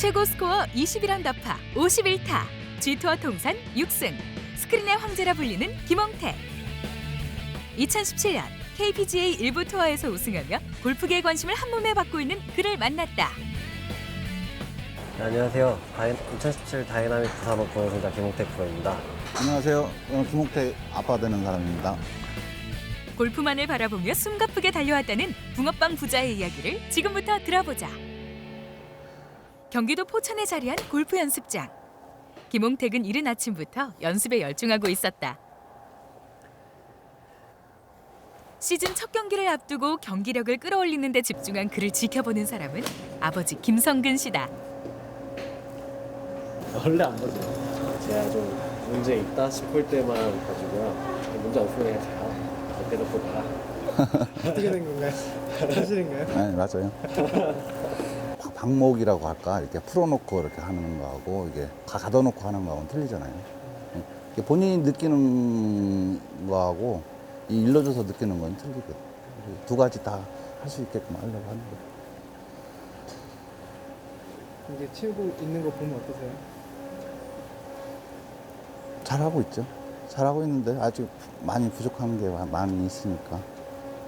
최고 스코어 21언더파 51타, G투어 통산 6승, 스크린의 황제라 불리는 김홍태. 2017년 KPGA 일부 투어에서 우승하며 골프계의 관심을 한몸에 받고 있는 그를 만났다. 네, 안녕하세요. 2017 다이나믹 부산업 동호선자 김홍태 프로입니다. 안녕하세요. 저는 김홍태 아빠 되는 사람입니다. 골프만을 바라보며 숨가쁘게 달려왔다는 붕어빵 부자의 이야기를 지금부터 들어보자. 경기도 포천에 자리한 골프 연습장. 김홍택은 이른 아침부터 연습에 열중하고 있었다. 시즌 첫 경기를 앞두고 경기력을 끌어올리는 데 집중한 그를 지켜보는 사람은 아버지 김성근 씨다. 원래 안 보죠. 제가 좀 문제 있다 싶을 때만 봐주고요. 문제 없으면 그냥 제가 어깨도 보다가. 어떻게 된 건가요? 사실인가요? 네, 맞아요. 방목이라고 할까? 이렇게 풀어놓고 이렇게 하는 거하고 이게 가둬놓고 하는 거하고는 틀리잖아요. 이게 본인이 느끼는 거하고 이 일러줘서 느끼는 건 틀리거든요. 두 가지 다 할 수 있게끔 하려고 하는 거예요. 이게 치우고 있는 거 보면 어떠세요? 잘하고 있죠. 잘하고 있는데 아직 많이 부족한 게 많이 있으니까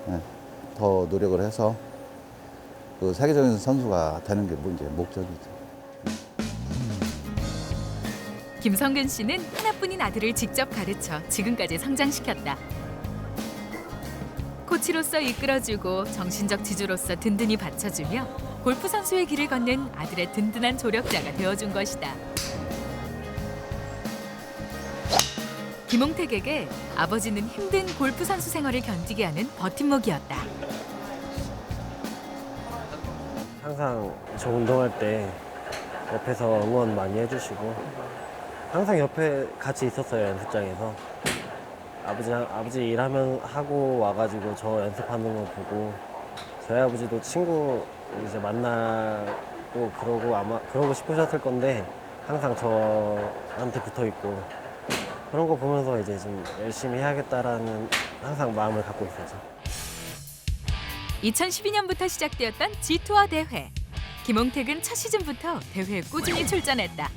네, 더 노력을 해서 그 세계적인 선수가 되는 게 이제 목적이죠. 김성근 씨는 하나뿐인 아들을 직접 가르쳐 지금까지 성장시켰다. 코치로서 이끌어주고 정신적 지주로서 든든히 받쳐주며 골프 선수의 길을 걷는 아들의 든든한 조력자가 되어준 것이다. 김홍택에게 아버지는 힘든 골프 선수 생활을 견디게 하는 버팀목이었다. 항상 저 운동할 때 옆에서 응원 많이 해주시고 항상 옆에 같이 있었어요. 연습장에서. 아버지 일하면 하고 와가지고 저 연습하는 거 보고 저희 아버지도 친구 이제 만나고 그러고 아마 그러고 싶으셨을 건데 항상 저한테 붙어 있고 그런 거 보면서 이제 좀 열심히 해야겠다라는 항상 마음을 갖고 있었죠. 2012년부터 시작되었던 G투어 대회. 김홍택은 첫 시즌부터 대회에 꾸준히 출전했다.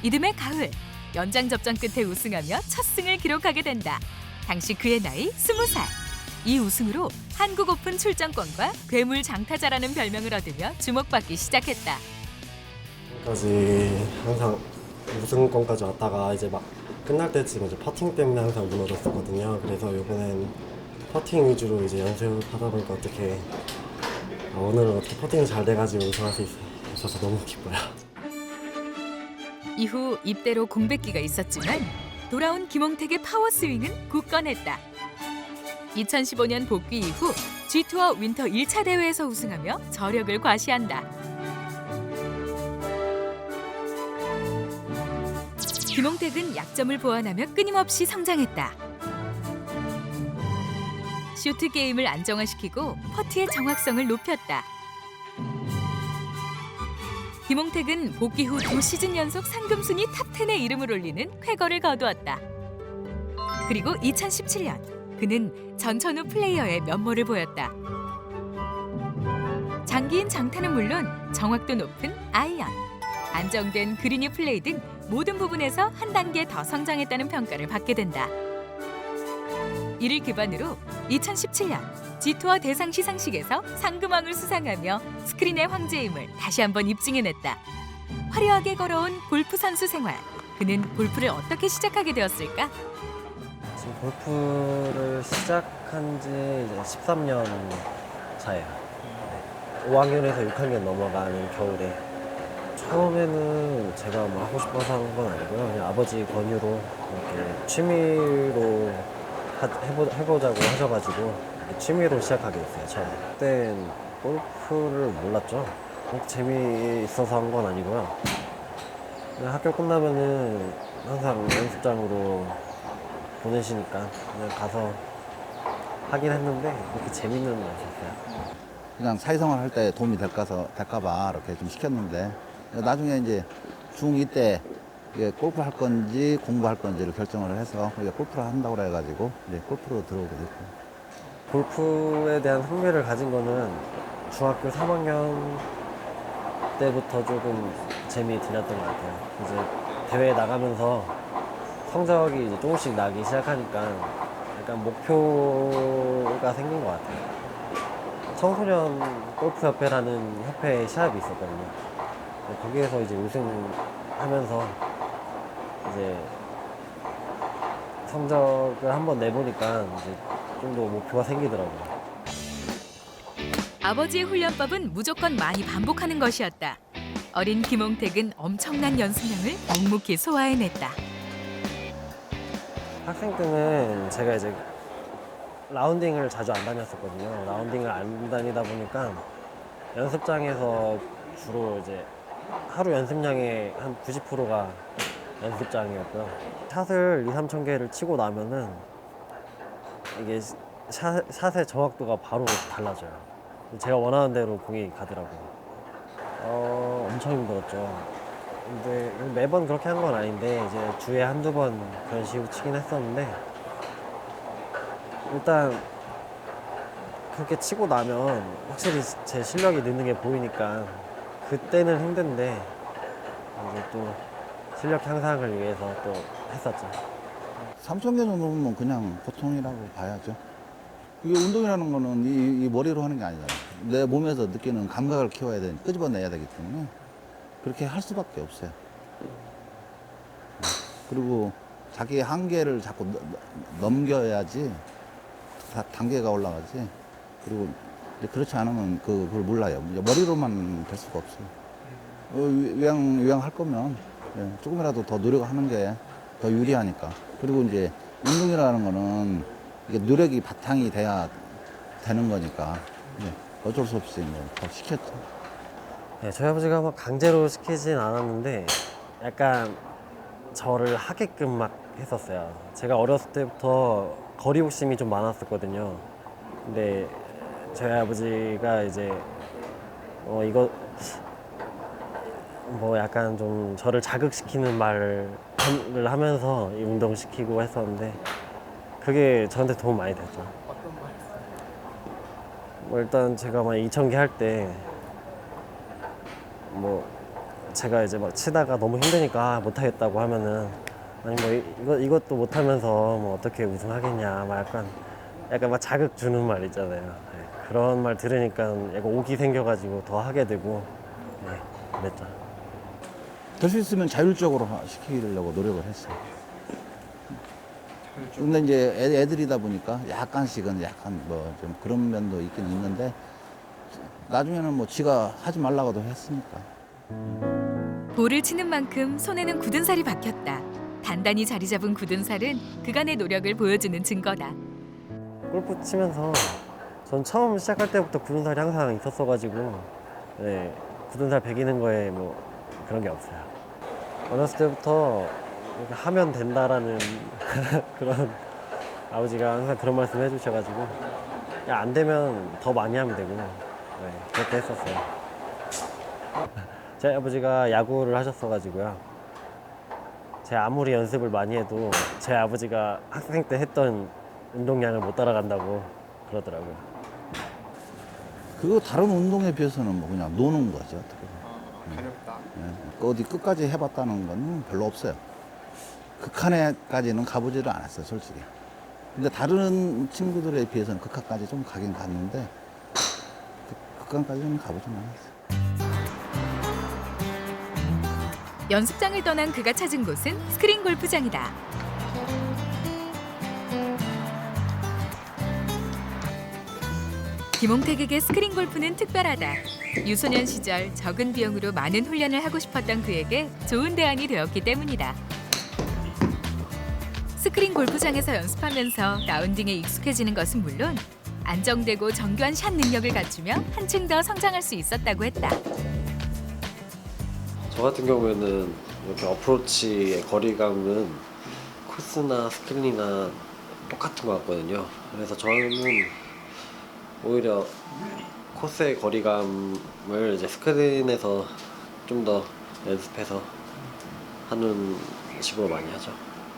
이듬해 가을, 연장 접전 끝에 우승하며 첫 승을 기록하게 된다. 당시 그의 나이 20살. 이 우승으로 한국 오픈 출전권과 괴물 장타자라는 별명을 얻으며 주목받기 시작했다. 까지 항상 우승권까지 왔다가 이제 막 끝날 때쯤 이제 퍼팅 때문에 항상 무너졌었거든요. 그래서 이번엔 퍼팅 위주로 이제 연습하다 보니까 어떻게 오늘은 어떻게 퍼팅이 잘 돼가지고 우승할 수 있어서 너무 기뻐요. 이후 입대로 공백기가 있었지만 돌아온 김홍택의 파워스윙은 굳건했다. 2015년 복귀 이후 G투어 윈터 1차 대회에서 우승하며 저력을 과시한다. 김홍택은 약점을 보완하며 끊임없이 성장했다. 쇼트 게임을 안정화시키고 퍼트의 정확성을 높였다. 김홍택은 복귀 후 2시즌 연속 상금순위 탑10에 이름을 올리는 쾌거를 거두었다. 그리고 2017년 그는 전천후 플레이어의 면모를 보였다. 장기인 장타는 물론 정확도 높은 아이언, 안정된 그린이 플레이 등 모든 부분에서 한 단계 더 성장했다는 평가를 받게 된다. 이를 기반으로 2017년 G투어 대상 시상식에서 상금왕을 수상하며 스크린의 황제임을 다시 한번 입증해냈다. 화려하게 걸어온 골프 선수 생활. 그는 골프를 어떻게 시작하게 되었을까? 지금 골프를 시작한 지 이제 13년 차예요. 5학년에서 6학년 넘어가는 겨울에 처음에는 제가 뭐 하고 싶어서 한 건 아니고요. 그냥 아버지 권유로 이렇게 취미로 해보자고 하셔가지고 취미로 시작하게 됐어요. 처음에. 그땐 골프를 몰랐죠. 재미있어서 한 건 아니고요. 그냥 학교 끝나면은 항상 연습장으로 보내시니까 그냥 가서 하긴 했는데 그렇게 재밌는 건 없었어요. 그냥 사회생활 할 때 도움이 될까봐 이렇게 좀 시켰는데 나중에 이제 중2 때 이게 골프 할 건지 공부할 건지를 결정을 해서 골프를 한다고 해가지고 이제 골프로 들어오게 됐고. 골프에 대한 흥미를 가진 거는 중학교 3학년 때부터 조금 재미 들렸던 것 같아요. 이제 대회 나가면서 성적이 이제 조금씩 나기 시작하니까 약간 목표가 생긴 것 같아요. 청소년 골프협회라는 협회 시합이 있었거든요. 거기에서 이제 우승하면서 이제 성적을 한번 내보니까 이제 좀 더 목표가 생기더라고요. 아버지의 훈련법은 무조건 많이 반복하는 것이었다. 어린 김홍택은 엄청난 연습량을 묵묵히 소화해냈다. 학생 때는 제가 이제 라운딩을 자주 안 다녔었거든요. 라운딩을 안 다니다 보니까 연습장에서 주로 이제 하루 연습량의 한 90%가 연습장이었고요. 샷을 2, 3천 개를 치고 나면은 이게 샷의 정확도가 바로 달라져요. 제가 원하는 대로 공이 가더라고요. 엄청 힘들었죠. 근데 매번 그렇게 한 건 아닌데 이제 주에 한두 번 그런 식으로 치긴 했었는데 일단 그렇게 치고 나면 확실히 제 실력이 느는 게 보이니까 그때는 힘든데 이제 또 실력 향상을 위해서 또 했었죠. 3,000개 정도면 그냥 보통이라고 봐야죠. 이게 운동이라는 거는 이 머리로 하는 게 아니잖아요. 내 몸에서 느끼는 감각을 키워야 되니 끄집어내야 되기 때문에 그렇게 할 수밖에 없어요. 그리고 자기의 한계를 자꾸 넘겨야지 단계가 올라가지. 그리고 이제 그렇지 않으면 그걸 몰라요. 이제 머리로만 될 수가 없어요. 위양할 거면 조금이라도 더 노력하는 게 더 유리하니까. 그리고 이제 운동이라는 거는 이게 노력이 바탕이 돼야 되는 거니까 어쩔 수 없이 더 시켰죠. 네, 저희 아버지가 막 강제로 시키진 않았는데 약간 저를 하게끔 막 했었어요. 제가 어렸을 때부터 거리 욕심이 좀 많았었거든요. 근데 저희 아버지가 이제 이거 뭐 약간 좀 저를 자극시키는 말을 하면서 이 운동시키고 했었는데 그게 저한테 도움 많이 됐죠. 어떤 말 했어요? 뭐 일단 제가 막 2,000개 할 때 뭐 제가 이제 막 치다가 너무 힘드니까 못하겠다고 하면은 아니 뭐 이것도 못하면서 뭐 어떻게 우승하겠냐 막 약간 막 자극 주는 말 있잖아요. 네, 그런 말 들으니까 약간 옥이 생겨가지고 더 하게 되고 그랬죠. 될 수 있으면 자율적으로 시키려고 노력을 했어요. 근데 이제 애들이다 보니까 약간씩은 약간 뭐 좀 그런 면도 있긴 있는데 나중에는 뭐 지가 하지 말라고도 했으니까. 볼을 치는 만큼 손에는 굳은 살이 박혔다. 단단히 자리 잡은 굳은 살은 그간의 노력을 보여주는 증거다. 골프 치면서 전 처음 시작할 때부터 굳은 살이 항상 있었어가지고 네, 굳은 살 배기는 거에 뭐 그런 게 없어요. 어렸을 때부터 이렇게 하면 된다라는 그런 아버지가 항상 그런 말씀 해주셔가지고 야, 안 되면 더 많이 하면 되고 그렇게 했었어요. 제 아버지가 야구를 하셨어가지고요. 제가 아무리 연습을 많이 해도 제 아버지가 학생 때 했던 운동량을 못 따라간다고 그러더라고요. 그거 다른 운동에 비해서는 뭐 그냥 노는 거죠. 어떻게 보면. 가볍다. 어디 끝까지 해봤다는 건 별로 없어요. 극한에까지는 가보지를 않았어요, 솔직히. 근데 다른 친구들에 비해서는 극한까지 좀 가긴 갔는데 극한까지는 가보진 않았어요. 연습장을 떠난 그가 찾은 곳은 스크린 골프장이다. 김홍택에게 스크린 골프는 특별하다. 유소년 시절 적은 비용으로 많은 훈련을 하고 싶었던 그에게 좋은 대안이 되었기 때문이다. 스크린 골프장에서 연습하면서 라운딩에 익숙해지는 것은 물론 안정되고 정교한 샷 능력을 갖추며 한층 더 성장할 수 있었다고 했다. 저 같은 경우에는 이렇게 어프로치의 거리감은 코스나 스크린이나 똑같은 것 같거든요. 그래서 저는 오히려 코스의 거리감을 이제 스크린에서 좀 더 연습해서 하는 식으로 많이 하죠.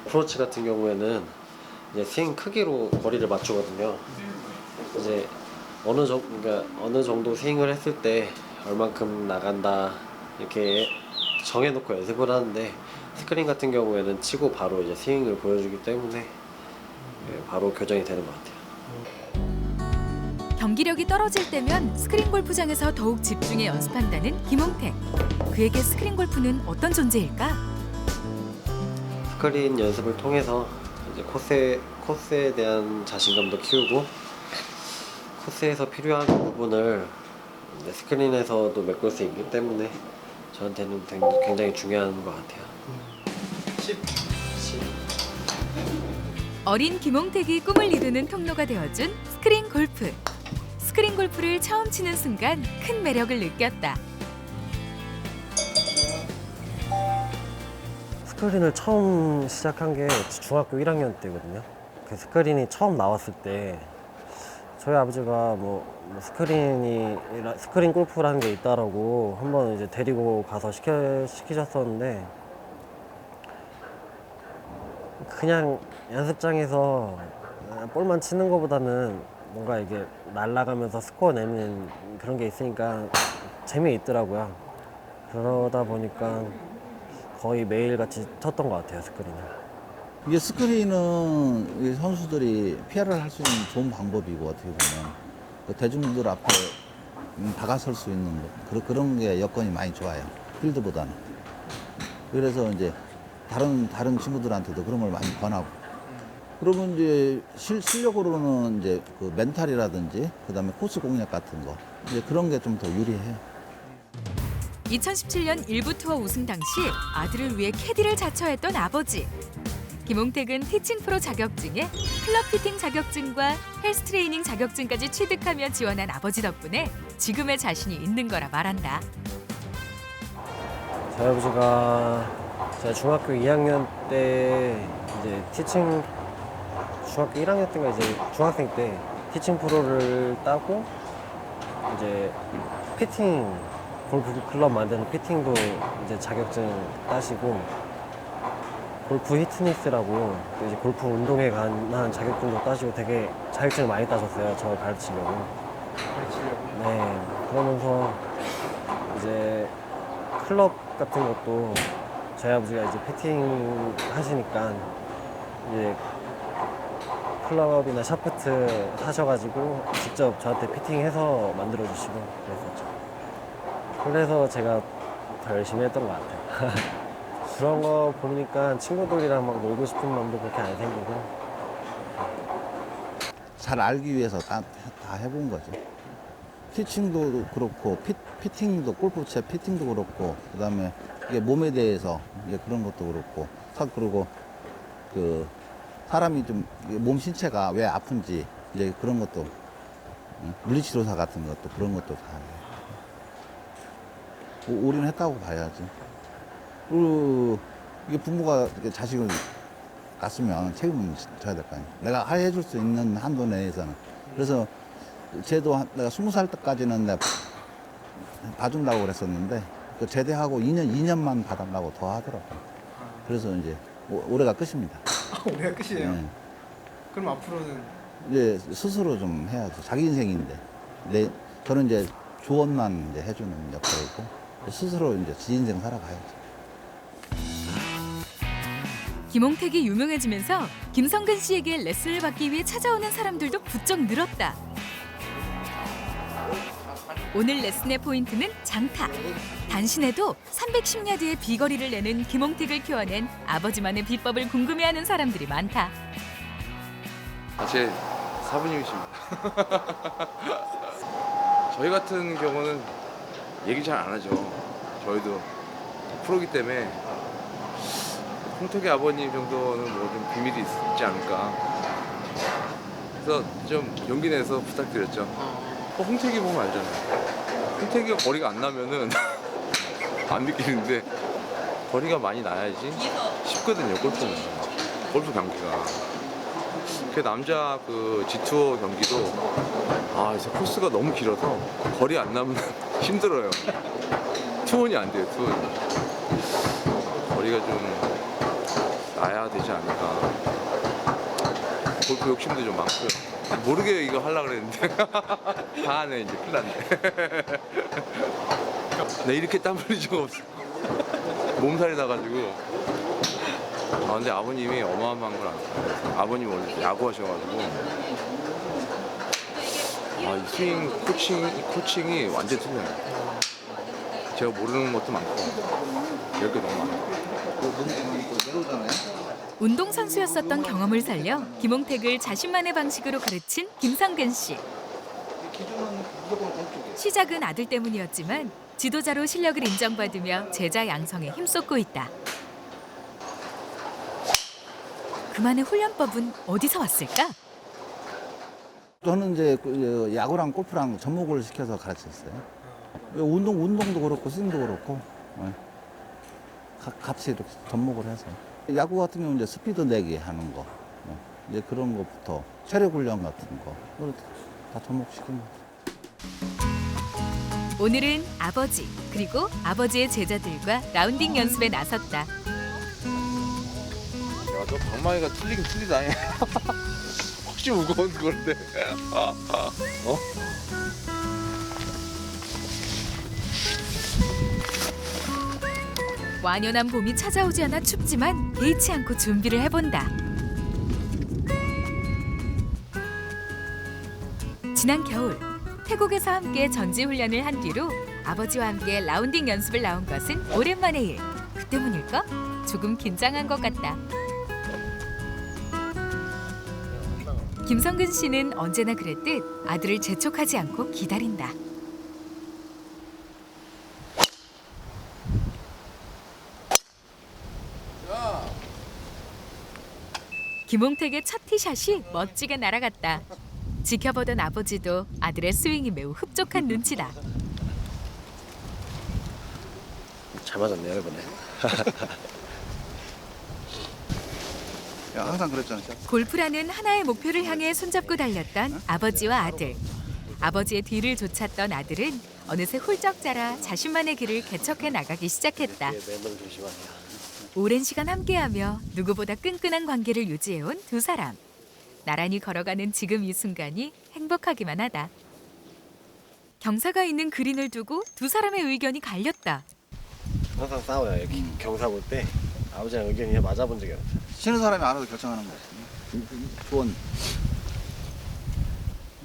어프로치 같은 경우에는 이제 스윙 크기로 거리를 맞추거든요. 이제 어느 정도 스윙을 했을 때 얼만큼 나간다 이렇게 정해놓고 연습을 하는데 스크린 같은 경우에는 치고 바로 이제 스윙을 보여주기 때문에 바로 교정이 되는 것 같아요. 경기력이 떨어질 때면 스크린 골프장에서 더욱 집중해 연습한다는 김홍택. 그에게 스크린 골프는 어떤 존재일까? 스크린 연습을 통해서 이제 코스에 대한 자신감도 키우고 코스에서 필요한 부분을 이제 스크린에서도 메꿀 수 있기 때문에 저한테는 굉장히 중요한 것 같아요. 어린 김홍택이 꿈을 이루는 통로가 되어준 스크린 골프. 스크린 골프를 처음 치는 순간 큰 매력을 느꼈다. 스크린을 처음 시작한 게 중학교 1학년 때거든요. 그 스크린이 처음 나왔을 때 저희 아버지가 스크린 골프라는 게 있다라고 한번 이제 데리고 가서 시키셨었는데 그냥 연습장에서 볼만 치는 것보다는 뭔가 이게 날아가면서 스코어 내는 그런 게 있으니까 재미있더라고요. 그러다 보니까 거의 매일같이 쳤던 것 같아요, 스크린을. 이게 스크린은 이 선수들이 PR을 할 수 있는 좋은 방법이고 어떻게 보면 그 대중들 앞에 다가설 수 있는 그런 게 여건이 많이 좋아요. 필드보다는. 그래서 이제 다른 친구들한테도 그런 걸 많이 권하고. 그리고 이제 실력으로는 이제 그 멘탈이라든지 그다음에 코스 공략 같은 거 이제 그런 게 좀 더 유리해요. 2017년 일부 투어 우승 당시 아들을 위해 캐디를 자처했던 아버지. 김홍택은 티칭 프로 자격증에 클럽 피팅 자격증과 헬스 트레이닝 자격증까지 취득하며 지원한 아버지 덕분에 지금의 자신이 있는 거라 말한다. 저희 아버지가 제가 중학교 2학년 때 이제 중학교 1학년 때가 이제 중학생 때 티칭 프로를 따고 이제 피팅 골프 클럽 만드는 피팅도 이제 자격증 따시고 골프 히트니스라고 또 이제 골프 운동에 관한 자격증도 따시고 되게 자격증을 많이 따셨어요. 저를 가르치려고. 네. 그러면서 이제 클럽 같은 것도 저희 아버지가 이제 피팅 하시니까 이제 클럽이나 샤프트 사셔가지고 직접 저한테 피팅해서 만들어 주시고 그랬었죠. 그래서 제가 더 열심히 했던 것 같아요. 그런 거 보니까 친구들이랑 막 놀고 싶은 마음도 그렇게 안 생기고. 잘 알기 위해서 다 해본 거죠. 티칭도 그렇고 피팅도 골프채 피팅도 그렇고 그다음에 이게 몸에 대해서 이제 그런 것도 그렇고 그리고 그 사람이 좀 몸 신체가 왜 아픈지 이제 그런 것도 물리치료사 같은 것도 그런 것도 다 올인했다고 봐야지. 그리고 이게 부모가 이렇게 자식을 낳았으면 책임을 져야 될 거 아니야. 내가 해줄 수 있는 한도 내에서는. 그래서 쟤도 내가 20살 때까지는 내가 봐준다고 그랬었는데 그 제대하고 2년만 봐달라고 더 하더라고. 그래서 이제 올해가 끝입니다. 올해가 끝이에요? 네. 그럼 앞으로는? 이제 스스로 좀 해야죠. 자기 인생인데. 저는 이제 조언만 이제 해주는 역할이고 스스로 이제 지 인생 살아가야죠. 김홍택이 유명해지면서 김성근 씨에게 레슨을 받기 위해 찾아오는 사람들도 부쩍 늘었다. 오늘 레슨의 포인트는 장타. 단신에도 310야드의 비거리를 내는 김홍택을 키워낸 아버지만의 비법을 궁금해하는 사람들이 많다. 제 사부님이십니다. 저희 같은 경우는 얘기 잘 안 하죠. 저희도 프로기 때문에 홍택의 아버님 정도는 뭐 좀 비밀이 있지 않을까. 그래서 좀 용기 내서 부탁드렸죠. 홍택이 보면 알잖아요. 홍택이가 거리가 안 나면은 안 느끼는데 거리가 많이 나야지 쉽거든요. 골프는 골프 경기가. 그 남자 그 G2 경기도 이제 코스가 너무 길어서 거리 안 나면 힘들어요. 투혼이 안 돼요. 투혼이. 거리가 좀 나야 되지 않을까. 골프 욕심도 좀 많고요. 모르게 이거 하려고 그랬는데 다 하네 이제 큰일 났네. 나 이렇게 땀 흘린 적 없어. 몸살이 나가지고. 아 근데 아버님이 어마어마한 걸 알아요. 아버님 원래 야구하셔가지고 이 스윙 코칭이 완전 틀려요. 제가 모르는 것도 많고 배울 게 너무 많아요. 운동선수였었던 경험을 살려 김홍택을 자신만의 방식으로 가르친 김성근 씨. 시작은 아들 때문이었지만 지도자로 실력을 인정받으며 제자 양성에 힘쏟고 있다. 그만의 훈련법은 어디서 왔을까? 저는 이제 야구랑 골프랑 접목을 시켜서 가르쳤어요. 운동도 그렇고 스윙도 그렇고 같이 이렇게 접목을 해서. 야구 같은 경우는 이제 스피드 내기 하는 거, 이제 그런 것부터 체력 훈련 같은 거, 그걸 다 접목시킨 거. 오늘은 아버지 그리고 아버지의 제자들과 라운딩 연습에 나섰다. 야, 너 방망이가 틀리긴 틀리다. 훨씬 무거운 건데. 어? 완연한 봄이 찾아오지 않아 춥지만 개의치 않고 준비를 해본다. 지난 겨울 태국에서 함께 전지훈련을 한 뒤로 아버지와 함께 라운딩 연습을 나온 것은 오랜만의 일. 그 때문일까? 조금 긴장한 것 같다. 김성근 씨는 언제나 그랬듯 아들을 재촉하지 않고 기다린다. 김홍택의 첫 티샷이 멋지게 날아갔다. 지켜보던 아버지도 아들의 스윙이 매우 흡족한 눈치다. 잘 맞았네요 이번에. 야, 항상 그랬잖아. 골프라는 하나의 목표를 향해 손잡고 달렸던 아버지와 아들. 아버지의 뒤를 쫓았던 아들은 어느새 훌쩍 자라 자신만의 길을 개척해 나가기 시작했다. 매번 조심하세요. 오랜 시간 함께하며 누구보다 끈끈한 관계를 유지해온 두 사람. 나란히 걸어가는 지금 이 순간이 행복하기만 하다. 경사가 있는 그린을 두고 두 사람의 의견이 갈렸다. 항상 싸워요. 이렇게 경사 볼 때 아버지랑 의견이 맞아본 적이 없어요. 치는 사람이 알아서 결정하는 거지. 조언.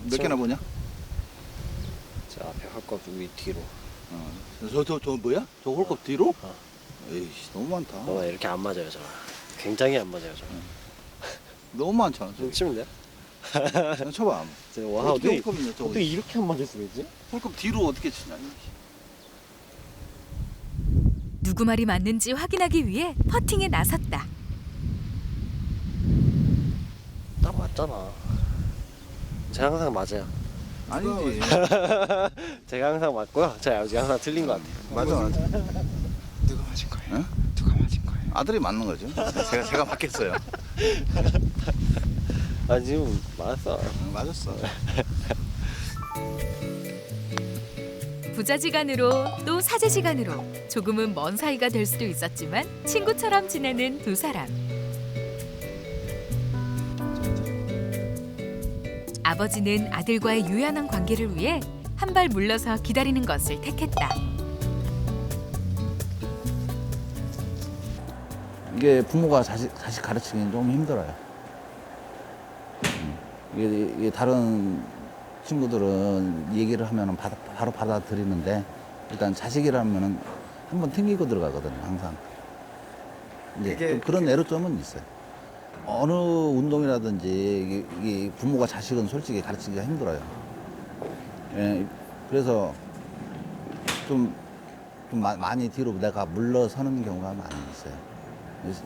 몇 개나 보냐? 저 앞에 헐컵 위 뒤로. 저 뭐야? 저 홀컵 뒤로? 어. 에이씨, 너무 많다. 이렇게 안 맞아요 저. 굉장히 안 맞아요 저. 너무 많잖아. 좀 치면 돼요? 그냥 쳐봐. 와 어떻게 어떻게 홀컵이냐, 저거. 어떻게 이렇게 안 맞을 수가 있지? 홀컵 뒤로 어떻게 치냐. 누구 말이 맞는지 확인하기 위해 퍼팅에 나섰다. 딱 맞잖아. 제가 항상 맞아요. 아니지. 제가 항상 맞고요. 저희 아버지가 항상 틀린 것 같아요. 맞아. 누가 맞은 거예요? 응? 누가 맞은 거예요? 아들이 맞는 거죠. 제가 맞겠어요. 아 지금 맞았어. 맞았어. 부자지간으로 또 사제지간으로 조금은 먼 사이가 될 수도 있었지만 친구처럼 지내는 두 사람. 아버지는 아들과의 유연한 관계를 위해 한 발 물러서 기다리는 것을 택했다. 이게 부모가 자식 가르치기는 좀 힘들어요. 이게 다른 친구들은 얘기를 하면 바로 받아들이는데 일단 자식이라면 한번 튕기고 들어가거든요, 항상. 이제 그게- 좀 그런 애로점은 있어요. 어느 운동이라든지 이게 부모가 자식은 솔직히 가르치기가 힘들어요. 예, 그래서 좀 많이 뒤로 내가 물러서는 경우가 많이 있어요.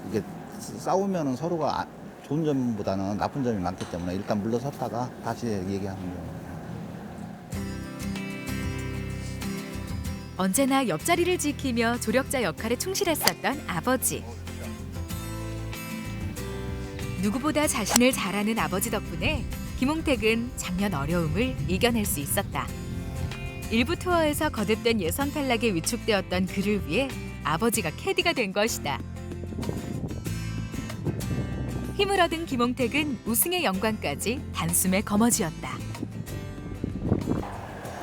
이게 싸우면 서로가 좋은 점보다는 나쁜 점이 많기 때문에 일단 물러섰다가 다시 얘기하는 경우. 언제나 옆자리를 지키며 조력자 역할에 충실했었던 아버지. 누구보다 자신을 잘 아는 아버지 덕분에 김홍택은 작년 어려움을 이겨낼 수 있었다. 일부 투어에서 거듭된 예선 탈락에 위축되었던 그를 위해 아버지가 캐디가 된 것이다. 힘을 얻은 김홍택은 우승의 영광까지 단숨에 거머쥐었다.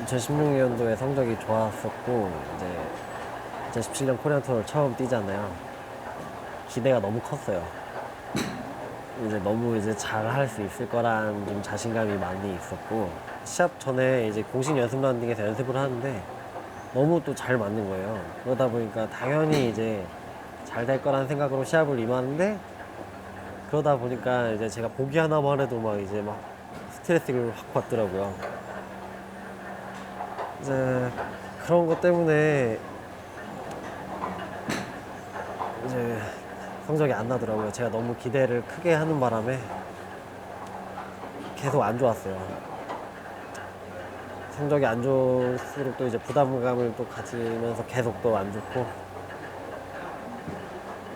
2016년도에 성적이 좋았었고 이제 2017년 코리안 투어를 처음 뛰잖아요. 기대가 너무 컸어요. 이제 너무 이제 잘 할 수 있을 거란 좀 자신감이 많이 있었고 시합 전에 이제 공식 연습 라운딩에서 연습을 하는데 너무 또 잘 맞는 거예요. 그러다 보니까 당연히 이제 잘 될 거라는 생각으로 시합을 임하는데 그러다 보니까 이제 제가 보기 하나만 해도 막 이제 막 스트레스를 확 받더라고요. 이제 그런 것 때문에 이제 성적이 안 나더라고요. 제가 너무 기대를 크게 하는 바람에 계속 안 좋았어요. 성적이 안 좋을수록 또 이제 부담감을 또 가지면서 계속 또 안 좋고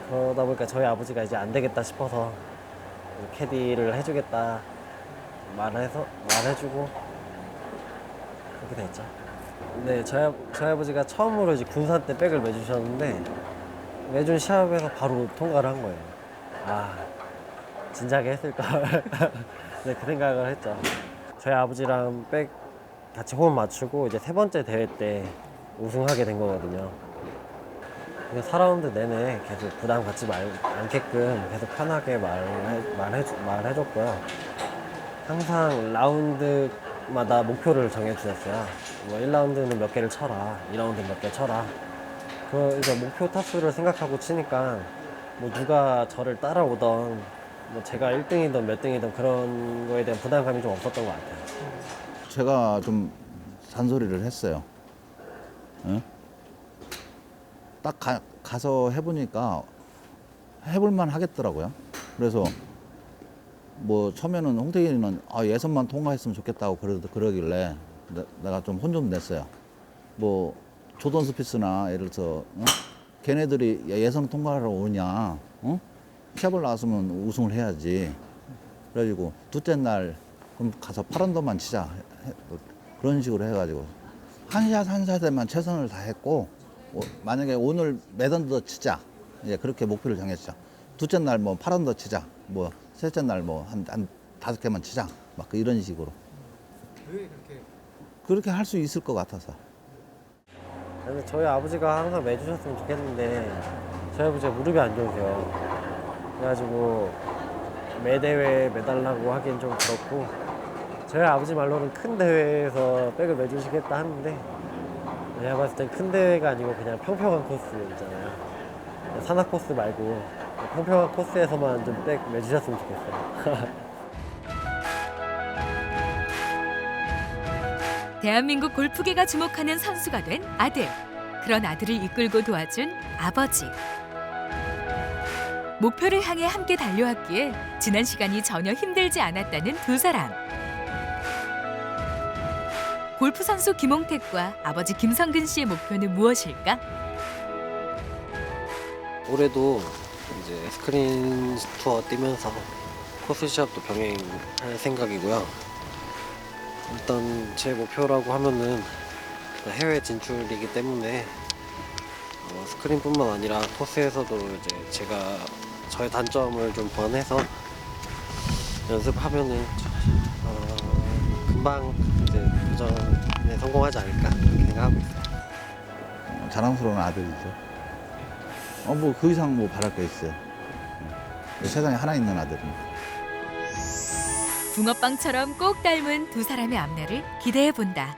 그러다 보니까 저희 아버지가 이제 안 되겠다 싶어서 캐디를 해주겠다 말해주고 그렇게 됐죠. 네, 저희 아버지가 처음으로 이제 군산 때 백을 매주셨는데 매준 시합에서 바로 통과를 한 거예요. 아, 진작에 했을걸. 네, 그 생각을 했죠. 저희 아버지랑 백 같이 호흡 맞추고 이제 3번째 대회 때 우승하게 된 거거든요. 근데 4라운드 내내 계속 부담 갖지 않게끔 계속 편하게 말해줬고요. 항상 라운드마다 목표를 정해주셨어요. 뭐 1라운드는 몇 개를 쳐라, 2라운드는 몇 개 쳐라. 그 이제 목표 타수를 생각하고 치니까 뭐 누가 저를 따라오던 뭐 제가 1등이든 몇 등이든 그런 거에 대한 부담감이 좀 없었던 것 같아요. 제가 좀 잔소리를 했어요. 응? 딱 가서 해보니까 해볼만 하겠더라고요. 그래서 뭐 처음에는 홍태기는 예선만 통과했으면 좋겠다고 그러길래 내가 좀 혼 좀 냈어요. 뭐 조던 스피스나 예를 들어서 걔네들이 예선 통과하러 오냐, 시합을 나왔으면 우승을 해야지. 그래가지고 둘째 날 그럼 가서 8언더만 치자. 그런 식으로 해가지고 한 샷에만 최선을 다했고 만약에 오늘 몇 언더 치자. 이제 그렇게 목표를 정했죠. 둘째 날 뭐 8언더 치자. 뭐 셋째 날 뭐 한 5개만 치자. 막 이런 식으로. 왜 그렇게 할 수 있을 것 같아서. 근데 저희 아버지가 항상 매주셨으면 좋겠는데 저희 아버지가 무릎이 안 좋으세요. 그래가지고 매 대회에 매달라고 하기엔 좀 그렇고 저희 아버지 말로는 큰 대회에서 백을 매주시겠다 하는데 제가 봤을 땐 큰 대회가 아니고 그냥 평평한 코스 있잖아요. 산악 코스 말고 평평한 코스에서만 좀 백 매주셨으면 좋겠어요. 대한민국 골프계가 주목하는 선수가 된 아들. 그런 아들을 이끌고 도와준 아버지. 목표를 향해 함께 달려왔기에 지난 시간이 전혀 힘들지 않았다는 두 사람. 골프 선수 김홍택과 아버지 김성근 씨의 목표는 무엇일까? 올해도 이제 스크린 투어 뛰면서 코스 시합도 병행할 생각이고요. 일단 제 목표라고 하면은 해외 진출이기 때문에 스크린뿐만 아니라 코스에서도 이제 제가 저의 단점을 좀 보완해서 연습하면은 금방 이제 도전에 성공하지 않을까 그렇게 생각하고 있어요. 자랑스러운 아들이죠. 뭐 그 이상 뭐 바랄 게 있어요. 세상에 하나 있는 아들입니다. 붕어빵처럼 꼭 닮은 두 사람의 앞날을 기대해 본다.